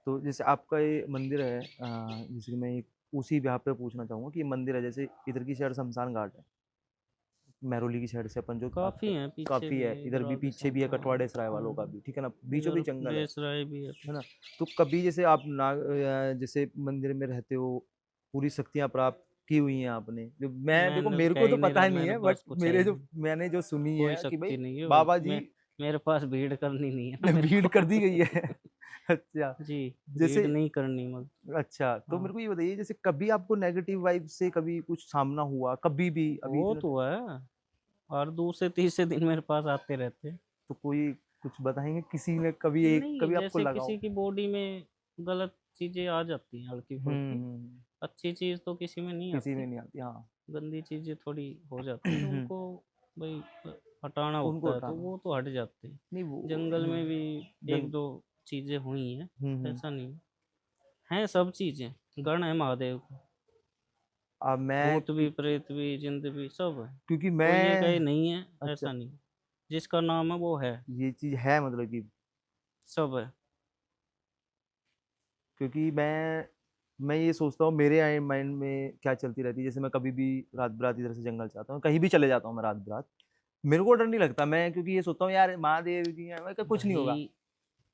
तो जैसे आपका ये मंदिर है, जैसे कि मैं उसी यहाँ पे पूछना चाहूंगा कि ये मंदिर है, जैसे इधर की साइड शमशान घाट है, महरौली की साइड से अपन जो बात काफी कर, हैं, पीछे काफी भी है, है इधर इधर भी आगे पीछे भी है, हाँ। कटवाड़े सराय वालों का भी, ठीक है ना, बीचों इधर बीच जंगल बेसराय भी है है ना। पीछे। तो कभी जैसे आप जैसे मंदिर में रहते हो, पूरी शक्तियां प्राप्त की हुई हैं आपने, जो मैं देखो मैंने तो मेरे कह को ही तो नहीं पता रहा, ही नहीं मेरे है, बट पास कुछ है मेरे ही जो नहीं। मैंने जो सुनी कोई है कि भाई शक्ति नहीं है भाई, बाबा जी मैं मेरे पास भीड़ करनी नहीं है ना मेरे भीड़ कर दी गई है। को। अच्छा। जी, भीड़ जैसे नहीं करनी मत। अच्छा, तो हाँ, मेरे को ये बताइए, जैसे कभी आपको नेगेटिव वाइब से कभी कुछ सामना हुआ, कभी भी अभी वो इतने तो है, और दूसरे तीसरे दिन मेरे पास आते रहते हैं। तो कोई कुछ बताएंगे किसी ने कभी एक नहीं, कभी आपको जैसे लगा हो? किसी की बॉडी में गलत चीजें आ जाती हैं हल्की फुल्की। अच्छी चीज तो किसी में नहीं किसी में आती, नहीं आती, हाँ। गंदी चीजें थोड़ी हो जाती हैं तो उनको भाई हटाना उनको होता है, तो उठाना वो तो हट जाते हैं। नहीं वो जंगल में भी एक जंग दो चीजें हुई हैं, हम्म। ऐसा नहीं है सब चीजें। गण है महादेव को, अब मैं भूत भी प्रेत भी जिंद भी सब है। क्योंकि कोई ये कहे मैं नहीं है, अच्छा, ऐसा नहीं। जिसका नाम है वो है, ये चीज है मतलब कि सब है। क्योंकि मैं ये सोचता हूँ, मेरे माइंड में क्या चलती रहती है, जैसे मैं कभी भी रात बिरात इधर से जंगल से आता हूँ, कहीं भी चले जाता हूँ मैं रात बिरात, मेरे को डर नहीं लगता, मैं क्योंकि ये सोचता हूँ यार महादेव जी हैं, मैं कुछ नहीं होगा। भाई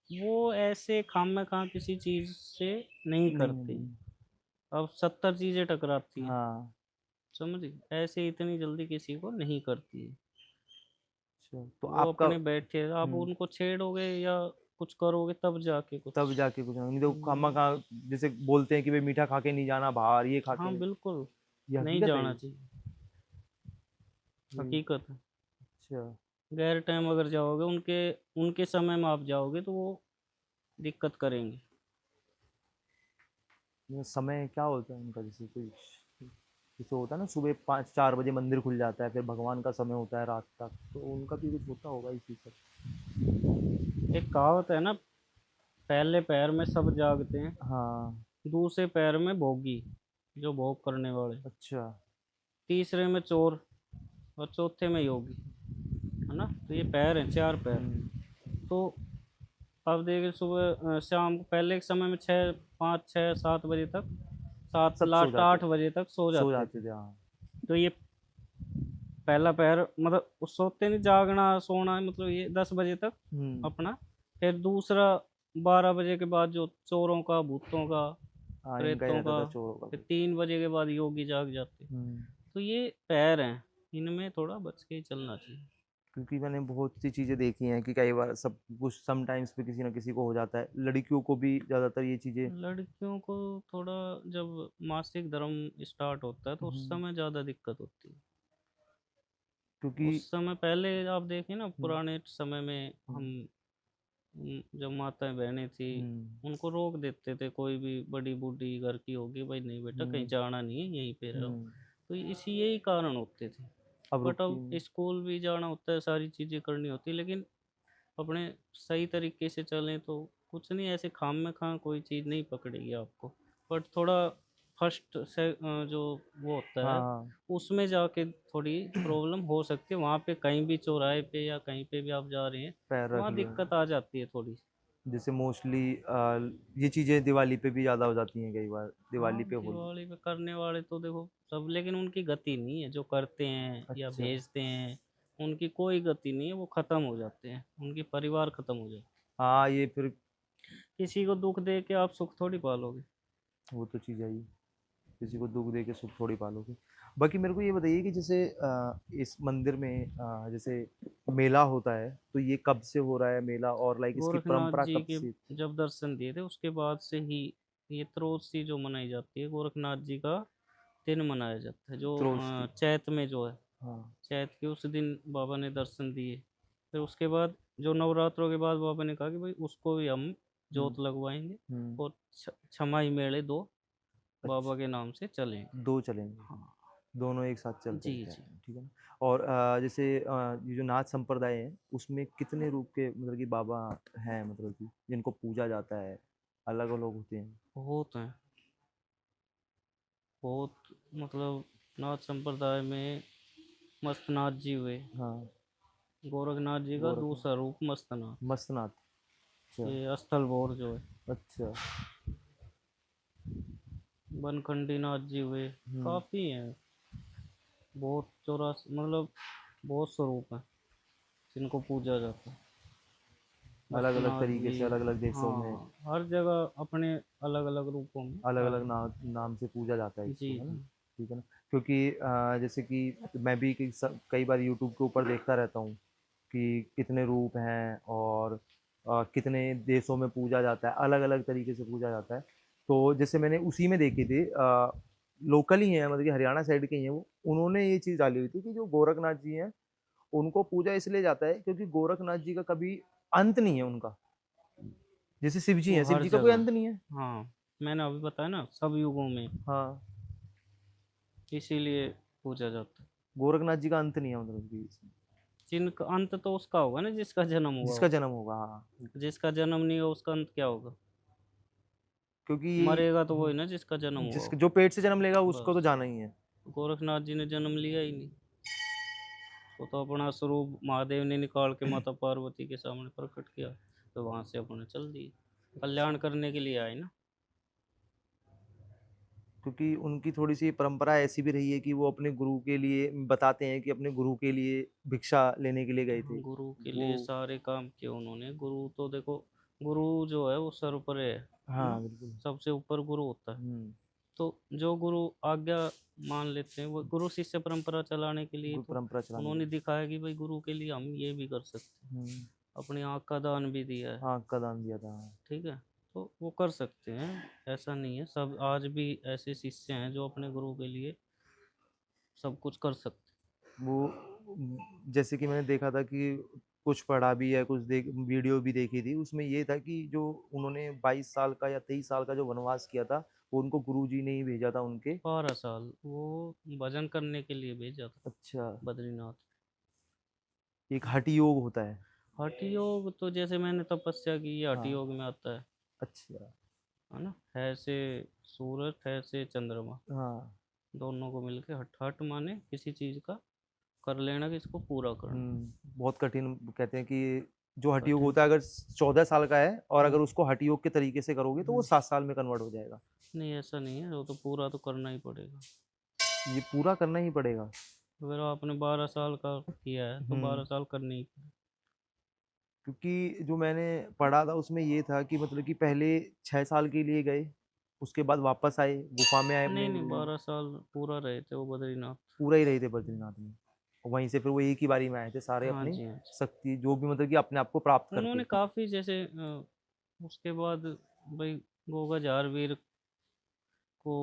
वो ऐसे खाम में खाम किसी चीज से नहीं नहीं करते। नहीं। अब 70 चीजें टकराती हैं, हाँ। समझी, ऐसे इतनी जल्दी किसी को नहीं करती है। अच्छा, तो वो आपका अपने बैठे, आप उनको छेड़ोगे या कुछ करोगे तब जाके कुछ। तब जाके कुछ नहीं तो खामा हम्म, खा, जैसे बोलते हैं कि भाई मीठा खा के नहीं जाना बाहर, ये खा के हाँ नहीं, बिल्कुल, ये नहीं हकीकत है जाना ये? चाहिए, ये- हकीकत है। अच्छा। गैर टाइम अगर जाओगे, उनके उनके समय में आप जाओगे तो वो दिक्कत करेंगे। ये समय क्या होता है उनका, जैसे कोई जैसे होता है ना, सुबह 5-4 बजे मंदिर खुल जाता है, फिर भगवान का समय होता है रात तक, तो उनका भी कुछ होता होगा इसी से। एक कहावत है ना, पहले पैर में सब जागते हैं, हाँ। दूसरे पैर में भोगी, जो भोग करने वाले, अच्छा। तीसरे में चोर, और चौथे में योगी, है ना। तो ये पैर हैं, चार पैर। हम्म। तो आप देखिए सुबह शाम को पहले के समय में 6, 5, 6, 7 बजे तक, सात सब सो लास्ट जाते, 8 बजे तक सो सो जाते थे। जाते थे, हाँ। तो ये पहला पैर मतलब उस सोते नहीं, जागना सोना मतलब ये 10 बजे तक हम्म। अपना। फिर दूसरा 12 बजे के बाद जो चोरों का, भूतों का, हाँ, इनका ही प्रेतों रहता का। था चोरों का फिर भी। 3 बजे के बाद योगी जाग जाते। हम्म। तो ये पैर हैं, इनमें थोड़ा बच के ही चलना चाहिए। क्योंकि मैंने बहुत सी चीजें देखी हैं कि कई बार सब कुछ समटाइम्स पे किसी ना किसी को हो जाता है, लड़कियों को भी ज्यादातर ये चीजें। लड़कियों को थोड़ा, जब मासिक धर्म स्टार्ट होता है तो उस हम्म, समय ज़्यादा दिक्कत होती है। क्योंकि उस समय पहले आप देखें ना, हम्म, पुराने समय में हम्म, हम जब माताएं बहनें थी, हम्म, उनको रोक देते थे, कोई भी बड़ी बूढ़ी घर की होगी, भाई नहीं बेटा कहीं हम्म, जाना नहीं है, यहीं पे रहो। हम्म, तो इसी यही कारण होते थे। अब बट रुकती अब नहीं। स्कूल भी जाना होता है, सारी चीज़ें करनी होती है, लेकिन अपने सही तरीके से चलें तो कुछ नहीं, ऐसे खाम में खां कोई चीज़ नहीं पकड़ेगी आपको। बट थोड़ा फर्स्ट से जो वो होता है, हाँ। उसमें जाके थोड़ी प्रॉब्लम हो सकती है। वहाँ पे कहीं भी चौराहे पे या कहीं पे भी आप जा रहे हैं, पैर तो रख वहाँ लिया, दिक्कत आ जाती है थोड़ी। जैसे मोस्टली ये चीजें दिवाली पे भी ज्यादा हो जाती हैं, कई बार हाँ, दिवाली पे होली। दिवाली पे करने वाले तो देखो सब, लेकिन उनकी गति नहीं है, जो करते हैं या अच्छा। भेजते हैं, उनकी कोई गति नहीं है, वो ख़त्म हो जाते हैं, उनकी परिवार ख़त्म हो जाते हाँ, ये फिर हैं। किसी को दुख दे के आप सुख थोड़ी पालोगे। वो तो चीज है ही, किसी को दुख दे के सुख थोड़ी पालोगे। बाकी मेरे को ये बताइए कि जैसे इस मंदिर में जैसे मेला होता है, तो ये कब से हो रहा है मेला, और लाइक इसकी गोरखनाथ परंपरा जी कब के से? जब दर्शन दिए थे उसके बाद से ही ये त्रोसी जो मनाई जाती है, गोरखनाथ जी का दिन मनाया जाता है, जो त्रोस की। चैत में जो है, हाँ। चैत के उस दिन बाबा ने दर्शन दिए। फिर उसके बाद जो नवरात्रों के बाद बाबा ने कहा कि भाई उसको भी हम हम्म। जोत लगवाएंगे, हम्म। और छमाही मेले दो बाबा अच्छा, के नाम से चलेंगे। दो चलेंगे, हाँ, दोनों एक साथ चलते जी हैं, कह जी। रहे हैं, ठीक है ना। और जैसे ये जो नाथ संप्रदाय है, उसमें कितने रूप के मतलब कि बाबा हैं, मतलब कि जिनको पूजा जाता है, अलग अलग होते हैं? बहुत हैं, बहुत, मतलब नाथ संप्रदाय में मस्तनाथ जी हुए, हाँ। गोरखनाथ जी का गोरखनाथ, दूसरा रूप मस्तनाथ। मस्तनाथ। अच्छा ये स्थल बोर जो है, अच्छा। बनखंडी नाथ जी हुए, हम्म। काफ़ी हैं। बहुत चौरास मतलब बहुत स्वरूप हैं जिनको पूजा जाता है। अलग अलग बद्रीनाथ तरीके जी, से अलग अलग देशों में हाँ, हर जगह अपने अलग अलग रूपों में अलग अलग आए। नाम से पूजा जाता है जी इसको, है ना। जी। ठीक है ना। क्योंकि जैसे कि मैं भी कई बार यूट्यूब के ऊपर देखता रहता हूँ कि कितने रूप हैं और कितने देशों में पूजा जाता है, अलग अलग तरीके से पूजा जाता है। तो जैसे मैंने उसी में देखी थी, लोकल ही है, मतलब कि हरियाणा साइड के ही हैं वो, उन्होंने ये चीज़ डाली हुई थी कि जो गोरखनाथ जी हैं उनको पूजा इसलिए जाता है क्योंकि गोरखनाथ जी का कभी अंत नहीं है उनका। जैसे शिव जी वो हैं, शिव हर जी का कोई जगह, अंत नहीं है। हाँ, मैंने अभी बताया ना, सब युगों में, हाँ। इसीलिए पूजा जाता है। गोरखनाथ जी का अंत नहीं है, मतलब कि जिनका अंत तो उसका होगा ना जिसका जन्म हुआ जिसका हो। जन्म होगा, हाँ। जिसका जन्म नहीं हो उसका अंत क्या होगा? क्योंकि मरेगा तो वही ना जिसका जन्म हुआ जिसके हो। जो पेट से जन्म लेगा उसको तो बस, जाना ही है। गोरखनाथ जी ने जन्म लिया ही नहीं। वो तो अपना स्वरूप महादेव ने निकाल के माता पार्वती के सामने प्रकट किया, तो वहां से अपने चल दिए, कल्याण करने के लिए आए ना। क्योंकि उनकी थोड़ी सी परंपरा ऐसी भी रही है कि वो अपने गुरु के लिए बताते हैं कि अपने गुरु के लिए भिक्षा लेने के लिए गए हाँ, थे गुरु के वो। लिए सारे काम किए उन्होंने। गुरु तो देखो, गुरु जो है वो सर्वोपरि है हाँ ना। बिल्कुल। सबसे ऊपर गुरु होता है। हम्म। तो जो गुरु आज्ञा मान लेते हैं, वो गुरु शिष्य परंपरा चलाने के लिए, गुरु तो परंपरा चलाने उन्होंने की। दिखाया कि भाई गुरु के लिए हम ये भी कर सकते हैं। हम्म। अपनी आँख का दान भी दिया है। हाँ, का दान दिया था, हाँ। ठीक है, तो वो कर सकते हैं, ऐसा नहीं है। सब आज भी ऐसे शिष्य हैं जो अपने गुरु के लिए सब कुछ कर सकते वो जैसे कि मैंने देखा था कि कुछ पढ़ा भी है, कुछ वीडियो भी देखी थी, उसमें ये था कि जो उन्होंने 22 साल का या 23 साल का जो वनवास किया था वो उनको गुरुजी ने ही भेजा था उनके। हैं। 12 साल वो भजन करने के लिए भेजा था अच्छा। बद्रीनाथ। एक हठि योग होता है। हठ योग तो जैसे मैंने तपस्या की, ये हठ हाँ। योग में आता अच्छा। है ना। है से सूरज, है से चंद्रमा, हाँ। दोनों को मिलके हठ। हठ माने किसी चीज का कर लेना, कि इसको पूरा करना। बहुत कठिन कहते हैं कि जो हठ योग कठिन। होता है, अगर 14 साल का है और हम्म, अगर उसको हठ योग के तरीके से करोगे तो वो हम्म। 7 साल में कन्वर्ट हो जाएगा। नहीं, ऐसा नहीं है, वो तो पूरा तो करना ही पड़ेगा। ये पूरा करना ही पड़ेगा। अगर आपने 12 साल का किया है तो हम्म। 12 साल करनी ही पड़ेगी। क्योंकि जो मैंने पढ़ा था उसमें ये था कि मतलब कि पहले 6 साल के लिए गए, उसके बाद वापस आए, गुफा में आए अपने नहीं नहीं, 12 साल पूरा रहे थे वो बद्रीनाथ। पूरा ही रहे थे बद्रीनाथ में। और वहीं से फिर वो एक ही बारी में आए थे सारे हाँ अपनी जी, हाँ जी। शक्ति जो भी मतलब कि अपने आप को प्राप्त उन्होंने करके। काफ़ी जैसे उसके बाद भाई गोगा झारवीर को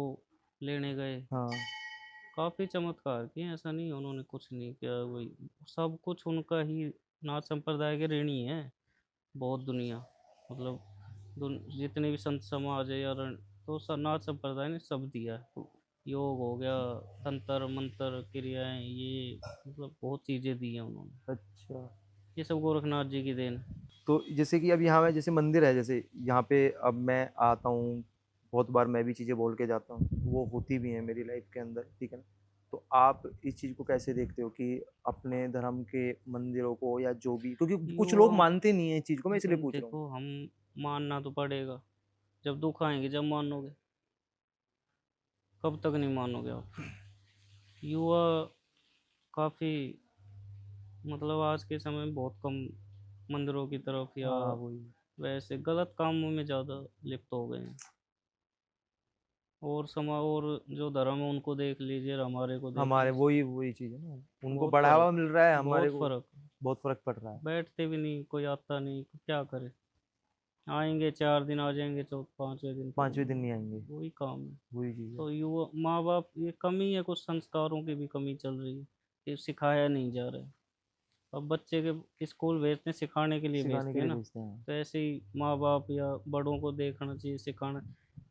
लेने गए। हाँ। काफ़ी चमत्कार किए, ऐसा नहीं है उन्होंने कुछ नहीं किया। वही सब कुछ उनका ही। नाथ संप्रदाय के ऋणी है बहुत दुनिया, मतलब जितने भी संत समाज है या तो नाथ संप्रदाय ने सब दिया है। योग हो गया, तंत्र मंत्र क्रियाएं, ये मतलब बहुत चीज़ें दी हैं उन्होंने। अच्छा। ये सब गोरखनाथ जी की देन है। तो जैसे कि अब यहाँ में जैसे मंदिर है, जैसे यहाँ पे अब मैं आता हूँ, बहुत बार मैं भी चीज़ें बोल के जाता हूँ, वो होती भी हैं मेरी लाइफ के अंदर, ठीक है ना। तो आप इस चीज़ को कैसे देखते हो कि अपने धर्म के मंदिरों को या जो भी, क्योंकि कुछ यो लोग मानते नहीं है इस चीज़ को, मैं इसलिए भाई पूछ रहा हूँ। देखो, हम मानना तो पड़ेगा। जब दुख आएंगे जब मानोगे, कब तक नहीं मानोगे आप? युवा काफ़ी, मतलब आज के समय में बहुत कम मंदिरों की तरफ या हाँ वही। वैसे गलत कामों में ज़्यादा लिप्त हो गए हैं। और और जो धर्म है उनको देख लीजिए और हमारे को देख हमारे लीजिए, वही वही चीज़ है ना, उनको बहुत बढ़ावा फर्क, मिल रहा है, हमारे बहुत को फर्क। बहुत फर्क पड़ रहा है। बैठते भी नहीं, कोई आता नहीं, क्या करे? आएंगे 4 दिन, आ जाएंगे 5वें दिन, फिर 5वें दिन नहीं आएंगे। वही काम है। वही चीज़ है। तो युवा माँ बाप, ये कमी है, कुछ संस्कारों की भी कमी चल रही है, ये सिखाया नहीं जा रहा है। अब बच्चे के स्कूल भेजते हैं, सिखाने के लिए सिखाने भेजते के हैं लिए ना। भेजते हैं। तो ऐसे ही माँ बाप या बड़ों को देखना चाहिए, सिखाना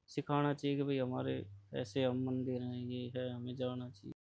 सिखाना चाहिए कि भाई हमारे ऐसे हम मंदिर हैं, ये है, हमें जाना चाहिए।